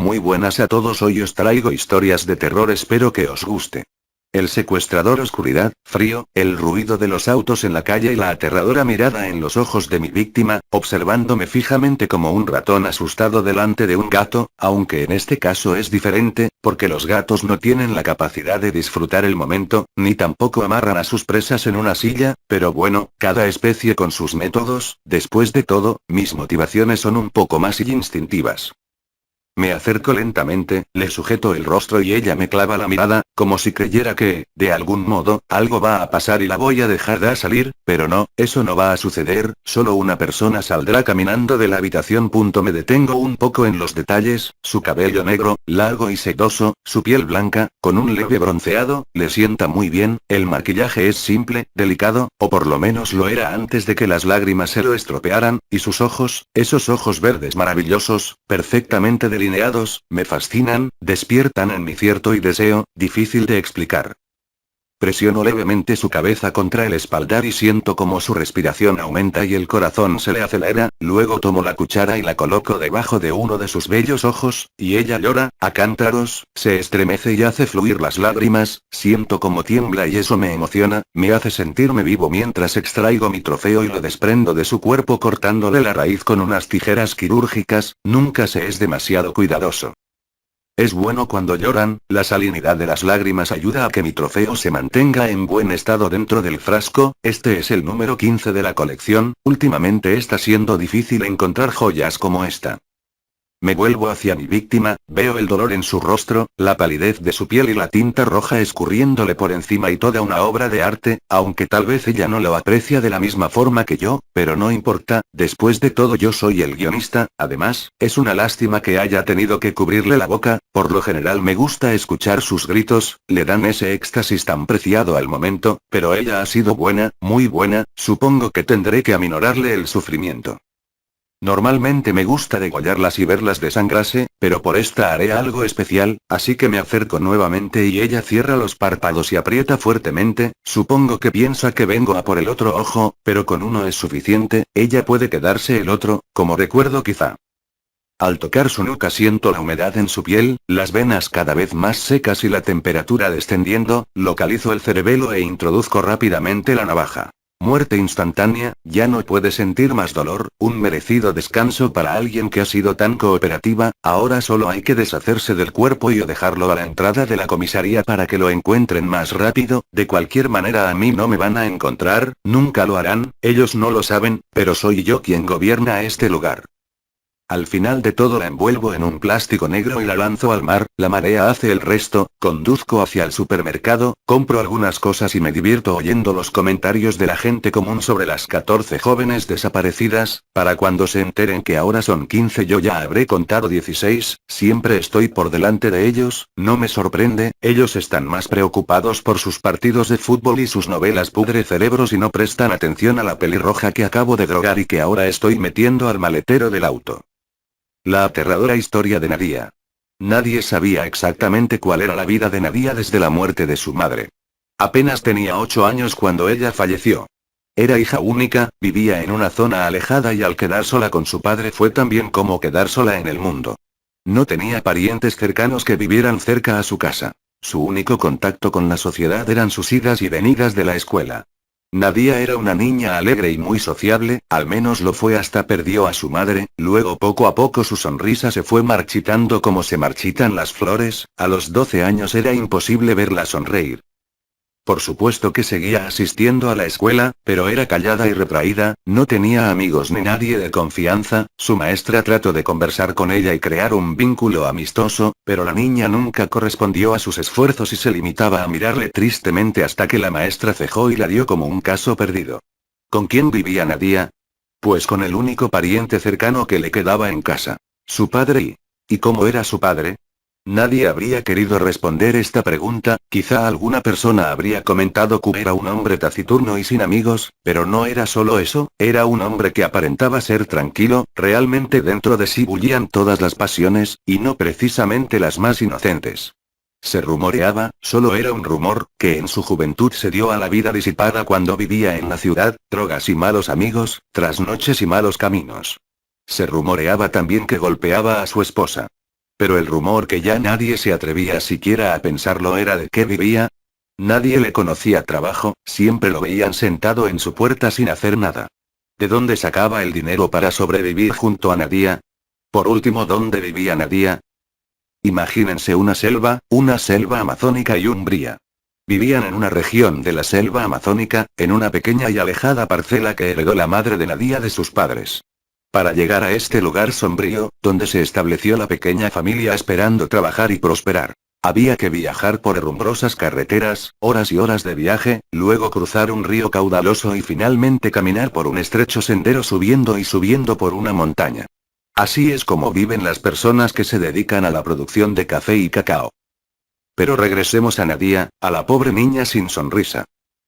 Muy buenas a todos, hoy os traigo historias de terror, espero que os guste. El secuestrador, oscuridad, frío, el ruido de los autos en la calle y la aterradora mirada en los ojos de mi víctima, observándome fijamente como un ratón asustado delante de un gato, aunque en este caso es diferente, porque los gatos no tienen la capacidad de disfrutar el momento, ni tampoco amarran a sus presas en una silla, pero bueno, cada especie con sus métodos. Después de todo, mis motivaciones son un poco más instintivas. Me acerco lentamente, le sujeto el rostro y ella me clava la mirada, como si creyera que, de algún modo, algo va a pasar y la voy a dejar de salir, pero no, eso no va a suceder, solo una persona saldrá caminando de la habitación. Me detengo un poco en los detalles, su cabello negro, largo y sedoso, su piel blanca, con un leve bronceado, le sienta muy bien, el maquillaje es simple, delicado, o por lo menos lo era antes de que las lágrimas se lo estropearan, y sus ojos, esos ojos verdes maravillosos, perfectamente delineados, me fascinan, despiertan en mí cierto y deseo, difícil de explicar. Presiono levemente su cabeza contra el espaldar y siento como su respiración aumenta y el corazón se le acelera, luego tomo la cuchara y la coloco debajo de uno de sus bellos ojos, y ella llora, a cántaros, se estremece y hace fluir las lágrimas, siento como tiembla y eso me emociona, me hace sentirme vivo mientras extraigo mi trofeo y lo desprendo de su cuerpo cortándole la raíz con unas tijeras quirúrgicas, nunca se es demasiado cuidadoso. Es bueno cuando lloran, la salinidad de las lágrimas ayuda a que mi trofeo se mantenga en buen estado dentro del frasco, este es el número 15 de la colección, últimamente está siendo difícil encontrar joyas como esta. Me vuelvo hacia mi víctima, veo el dolor en su rostro, la palidez de su piel y la tinta roja escurriéndole por encima y toda una obra de arte, aunque tal vez ella no lo aprecia de la misma forma que yo, pero no importa, después de todo yo soy el guionista, además, es una lástima que haya tenido que cubrirle la boca, por lo general me gusta escuchar sus gritos, le dan ese éxtasis tan preciado al momento, pero ella ha sido buena, muy buena, supongo que tendré que aminorarle el sufrimiento. Normalmente me gusta degollarlas y verlas desangrarse, pero por esta haré algo especial, así que me acerco nuevamente y ella cierra los párpados y aprieta fuertemente, supongo que piensa que vengo a por el otro ojo, pero con uno es suficiente, ella puede quedarse el otro, como recuerdo quizá. Al tocar su nuca siento la humedad en su piel, las venas cada vez más secas y la temperatura descendiendo, localizo el cerebelo e introduzco rápidamente la navaja. Muerte instantánea, ya no puede sentir más dolor, un merecido descanso para alguien que ha sido tan cooperativa, ahora solo hay que deshacerse del cuerpo y o dejarlo a la entrada de la comisaría para que lo encuentren más rápido, de cualquier manera a mí no me van a encontrar, nunca lo harán, ellos no lo saben, pero soy yo quien gobierna este lugar. Al final de todo la envuelvo en un plástico negro y la lanzo al mar, la marea hace el resto, conduzco hacia el supermercado, compro algunas cosas y me divierto oyendo los comentarios de la gente común sobre las 14 jóvenes desaparecidas, para cuando se enteren que ahora son 15 yo ya habré contado 16, siempre estoy por delante de ellos, no me sorprende, ellos están más preocupados por sus partidos de fútbol y sus novelas pudre cerebros y no prestan atención a la pelirroja que acabo de drogar y que ahora estoy metiendo al maletero del auto. La aterradora historia de Nadia. Nadie sabía exactamente cuál era la vida de Nadia desde la muerte de su madre. Apenas tenía 8 años cuando ella falleció. Era hija única, vivía en una zona alejada y al quedar sola con su padre fue también como quedar sola en el mundo. No tenía parientes cercanos que vivieran cerca a su casa. Su único contacto con la sociedad eran sus idas y venidas de la escuela. Nadia era una niña alegre y muy sociable, al menos lo fue hasta perdió a su madre, luego poco a poco su sonrisa se fue marchitando como se marchitan las flores, a los 12 años era imposible verla sonreír. Por supuesto que seguía asistiendo a la escuela, pero era callada y retraída, no tenía amigos ni nadie de confianza, su maestra trató de conversar con ella y crear un vínculo amistoso, pero la niña nunca correspondió a sus esfuerzos y se limitaba a mirarle tristemente hasta que la maestra cejó y la dio como un caso perdido. ¿Con quién vivía Nadia? Pues con el único pariente cercano que le quedaba en casa. Su padre ¿Y cómo era su padre? Nadie habría querido responder esta pregunta, quizá alguna persona habría comentado que era un hombre taciturno y sin amigos, pero no era solo eso, era un hombre que aparentaba ser tranquilo, realmente dentro de sí bullían todas las pasiones, y no precisamente las más inocentes. Se rumoreaba, solo era un rumor, que en su juventud se dio a la vida disipada cuando vivía en la ciudad, drogas y malos amigos, trasnoches y malos caminos. Se rumoreaba también que golpeaba a su esposa. Pero el rumor que ya nadie se atrevía siquiera a pensarlo era de qué vivía. Nadie le conocía trabajo, siempre lo veían sentado en su puerta sin hacer nada. ¿De dónde sacaba el dinero para sobrevivir junto a Nadia? Por último, ¿dónde vivía Nadia? Imagínense una selva amazónica y umbría. Vivían en una región de la selva amazónica, en una pequeña y alejada parcela que heredó la madre de Nadia de sus padres. Para llegar a este lugar sombrío, donde se estableció la pequeña familia esperando trabajar y prosperar, había que viajar por herrumbrosas carreteras, horas y horas de viaje, luego cruzar un río caudaloso y finalmente caminar por un estrecho sendero subiendo y subiendo por una montaña. Así es como viven las personas que se dedican a la producción de café y cacao. Pero regresemos a Nadia, a la pobre niña sin sonrisa.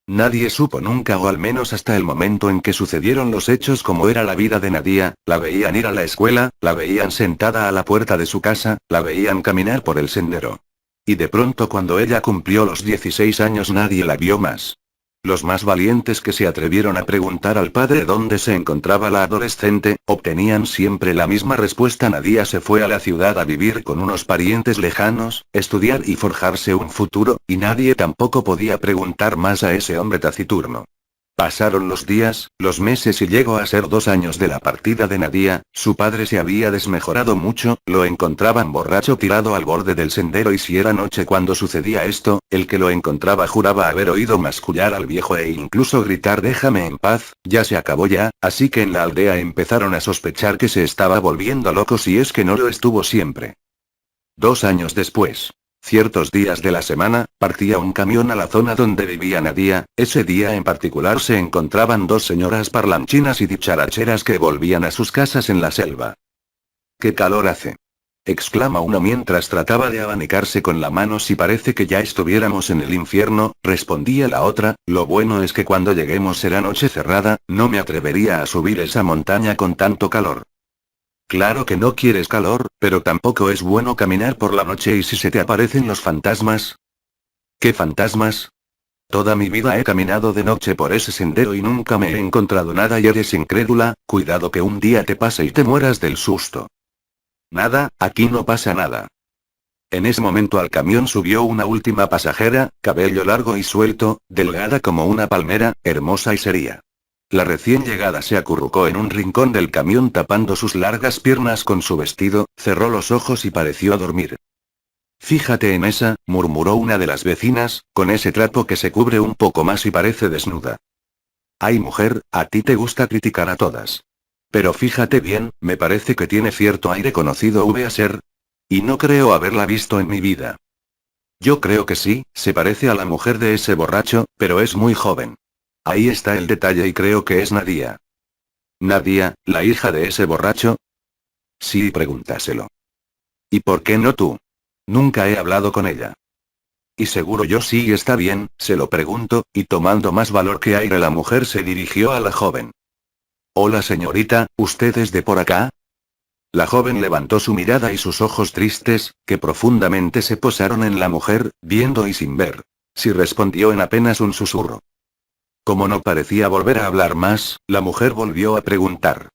Nadie supo nunca, o al menos hasta el momento en que sucedieron los hechos, cómo era la vida de Nadia. La veían ir a la escuela, la veían sentada a la puerta de su casa, la veían caminar por el sendero. Y de pronto, cuando ella cumplió los 16 años, nadie la vio más. Los más valientes que se atrevieron a preguntar al padre dónde se encontraba la adolescente, obtenían siempre la misma respuesta: Nadia se fue a la ciudad a vivir con unos parientes lejanos, estudiar y forjarse un futuro, y nadie tampoco podía preguntar más a ese hombre taciturno. Pasaron los días, los meses y llegó a ser 2 años de la partida de Nadia. Su padre se había desmejorado mucho, lo encontraban borracho tirado al borde del sendero, y si era noche cuando sucedía esto, el que lo encontraba juraba haber oído mascullar al viejo e incluso gritar: déjame en paz, ya se acabó ya, así que en la aldea empezaron a sospechar que se estaba volviendo loco, si es que no lo estuvo siempre. 2 años después, ciertos días de la semana, partía un camión a la zona donde vivía Nadia. Ese día en particular se encontraban 2 señoras parlanchinas y dicharacheras que volvían a sus casas en la selva. «¡Qué calor hace!», exclama una mientras trataba de abanicarse con la mano. «Si parece que ya estuviéramos en el infierno», respondía la otra. «Lo bueno es que cuando lleguemos será noche cerrada, no me atrevería a subir esa montaña con tanto calor». Claro que no quieres calor, pero tampoco es bueno caminar por la noche. ¿Y si se te aparecen los fantasmas? ¿Qué fantasmas? Toda mi vida he caminado de noche por ese sendero y nunca me he encontrado nada. ¿Y eres incrédula? Cuidado que un día te pase y te mueras del susto. Nada, aquí no pasa nada. En ese momento al camión subió una última pasajera, cabello largo y suelto, delgada como una palmera, hermosa y seria. La recién llegada se acurrucó en un rincón del camión tapando sus largas piernas con su vestido, cerró los ojos y pareció dormir. «Fíjate en esa», murmuró una de las vecinas, «con ese trapo que se cubre un poco más y parece desnuda». «Ay, mujer, a ti te gusta criticar a todas. Pero fíjate bien, me parece que tiene cierto aire conocido. ¿Va a ser? Y no creo haberla visto en mi vida». «Yo creo que sí, se parece a la mujer de ese borracho, pero es muy joven». «Ahí está el detalle y creo que es Nadia». «¿Nadia, la hija de ese borracho?» «Sí, pregúntaselo». «¿Y por qué no tú?» «Nunca he hablado con ella». «Y seguro yo sí, está bien, se lo pregunto», y tomando más valor que aire la mujer se dirigió a la joven. «Hola señorita, ¿usted es de por acá?» La joven levantó su mirada y sus ojos tristes, que profundamente se posaron en la mujer, viendo y sin ver. Sí respondió en apenas un susurro. Como no parecía volver a hablar más, la mujer volvió a preguntar.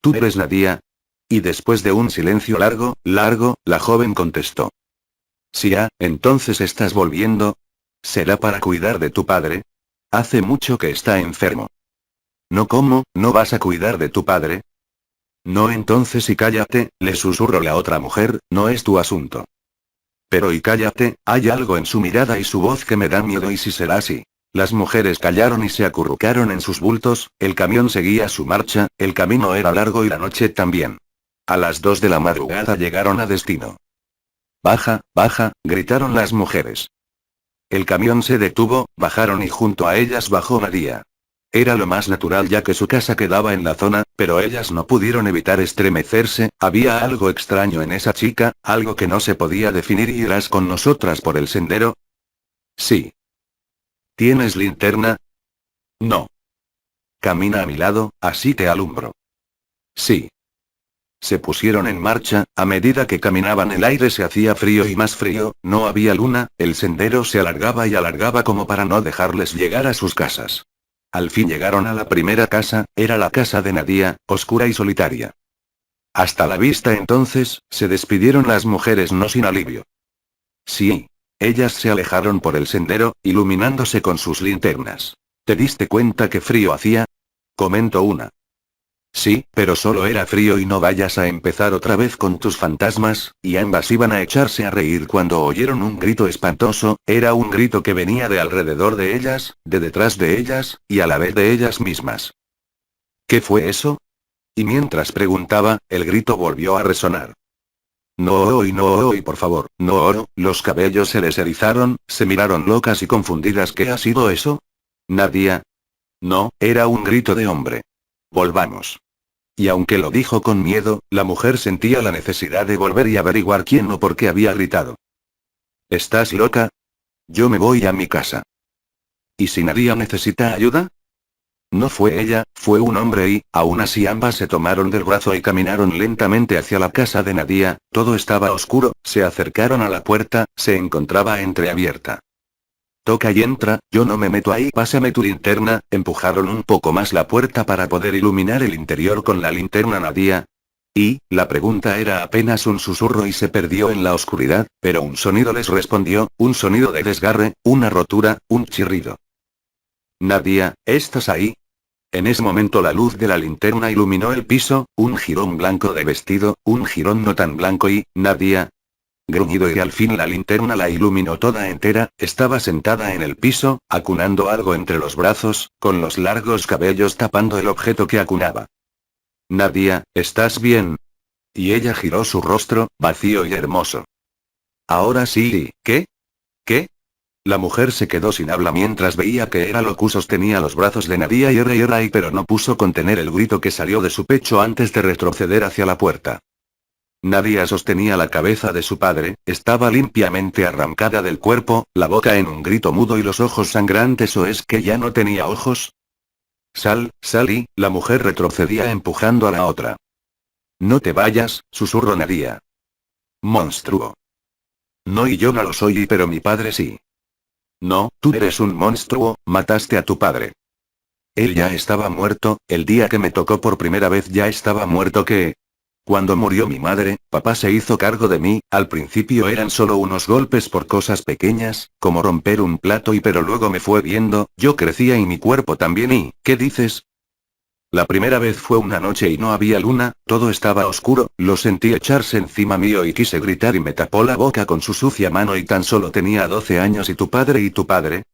«¿Tú eres Nadia?» Y después de un silencio largo, la joven contestó. «Sí, entonces estás volviendo. ¿Será para cuidar de tu padre? Hace mucho que está enfermo». «No, ¿cómo? ¿No vas a cuidar de tu padre?» «No, entonces y cállate», le susurró la otra mujer, «no es tu asunto». «Pero y cállate», hay algo en su mirada y su voz que me da miedo. ¿Y si será así? Las mujeres callaron y se acurrucaron en sus bultos. El camión seguía su marcha, el camino era largo y la noche también. A las 2 de la madrugada llegaron a destino. «Baja, baja», gritaron las mujeres. El camión se detuvo, bajaron y junto a ellas bajó Nadia. Era lo más natural ya que su casa quedaba en la zona, pero ellas no pudieron evitar estremecerse. Había algo extraño en esa chica, algo que no se podía definir. ¿Y irás con nosotras por el sendero?» «Sí». «¿Tienes linterna?» «No». «Camina a mi lado, así te alumbro». «Sí». Se pusieron en marcha. A medida que caminaban el aire se hacía frío y más frío, no había luna, el sendero se alargaba y alargaba como para no dejarles llegar a sus casas. Al fin llegaron a la primera casa, era la casa de Nadia, oscura y solitaria. Hasta la vista entonces, se despidieron las mujeres no sin alivio. Sí. Ellas se alejaron por el sendero, iluminándose con sus linternas. ¿Te diste cuenta qué frío hacía? Comentó una. Sí, pero solo era frío y no vayas a empezar otra vez con tus fantasmas, y ambas iban a echarse a reír cuando oyeron un grito espantoso, era un grito que venía de alrededor de ellas, de detrás de ellas, y a la vez de ellas mismas. ¿Qué fue eso? Y mientras preguntaba, el grito volvió a resonar. No, por favor, no, los cabellos se les erizaron, se miraron locas y confundidas. ¿Qué ha sido eso? Nadia. No, era un grito de hombre. Volvamos. Y aunque lo dijo con miedo, la mujer sentía la necesidad de volver y averiguar quién o por qué había gritado. ¿Estás loca? Yo me voy a mi casa. ¿Y si Nadia necesita ayuda? No fue ella, fue un hombre y, aún así ambas se tomaron del brazo y caminaron lentamente hacia la casa de Nadia, todo estaba oscuro, se acercaron a la puerta, se encontraba entreabierta. Toca y entra, yo no me meto ahí, pásame tu linterna, empujaron un poco más la puerta para poder iluminar el interior con la linterna Nadia. Y, la pregunta era apenas un susurro y se perdió en la oscuridad, pero un sonido les respondió, un sonido de desgarre, una rotura, un chirrido. Nadia, ¿estás ahí? En ese momento la luz de la linterna iluminó el piso, un jirón blanco de vestido, un jirón no tan blanco y, Nadia. Gruñido y al fin la linterna la iluminó toda entera, estaba sentada en el piso, acunando algo entre los brazos, con los largos cabellos tapando el objeto que acunaba. Nadia, ¿estás bien? Y ella giró su rostro, vacío y hermoso. Ahora sí, ¿qué? ¿Qué? La mujer se quedó sin habla mientras veía que era lo que sostenía los brazos de Nadia y pero no puso contener el grito que salió de su pecho antes de retroceder hacia la puerta. Nadia sostenía la cabeza de su padre, estaba limpiamente arrancada del cuerpo, la boca en un grito mudo y los ojos sangrantes. ¿O es que ya no tenía ojos? Sal, la mujer retrocedía empujando a la otra. No te vayas, susurró Nadia. Monstruo. No, y yo no lo soy, pero mi padre sí. No, tú eres un monstruo, mataste a tu padre. Él ya estaba muerto, el día que me tocó por primera vez ya estaba muerto. ¿Qué? Cuando murió mi madre, papá se hizo cargo de mí, al principio eran solo unos golpes por cosas pequeñas, como romper un plato pero luego me fue viendo, yo crecía y mi cuerpo también y, ¿qué dices? La primera vez fue una noche y no había luna, todo estaba oscuro, lo sentí echarse encima mío y quise gritar y me tapó la boca con su sucia mano y tan solo tenía 12 años. ¿Y tu padre?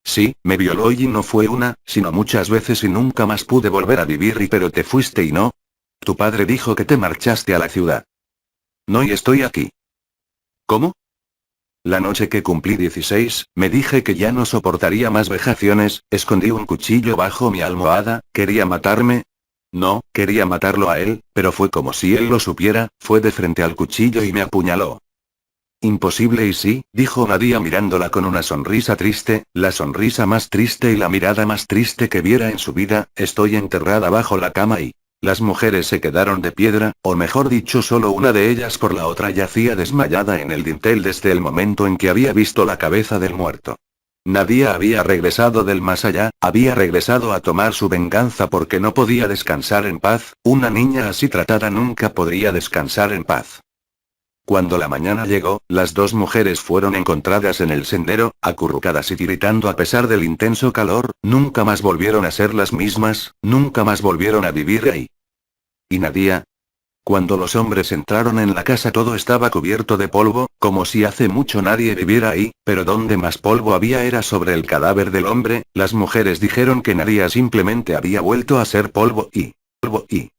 Sí, me violó y no fue una, sino muchas veces y nunca más pude volver a vivir. Pero te fuiste y no. Tu padre dijo que te marchaste a la ciudad. No, y estoy aquí. ¿Cómo? La noche que cumplí 16, me dije que ya no soportaría más vejaciones, escondí un cuchillo bajo mi almohada, quería matarme. No, quería matarlo a él, pero fue como si él lo supiera, fue de frente al cuchillo y me apuñaló. Imposible. Y sí, dijo Nadia mirándola con una sonrisa triste, la sonrisa más triste y la mirada más triste que viera en su vida, estoy enterrada bajo la cama y... Las mujeres se quedaron de piedra, o mejor dicho solo una de ellas, por la otra yacía desmayada en el dintel desde el momento en que había visto la cabeza del muerto. Nadia había regresado del más allá, había regresado a tomar su venganza porque no podía descansar en paz, una niña así tratada nunca podría descansar en paz. Cuando la mañana llegó, las dos mujeres fueron encontradas en el sendero, acurrucadas y tiritando a pesar del intenso calor, nunca más volvieron a ser las mismas, nunca más volvieron a vivir ahí. ¿Y Nadia? Cuando los hombres entraron en la casa todo estaba cubierto de polvo, como si hace mucho nadie viviera ahí, pero donde más polvo había era sobre el cadáver del hombre. Las mujeres dijeron que Nadia simplemente había vuelto a ser polvo y...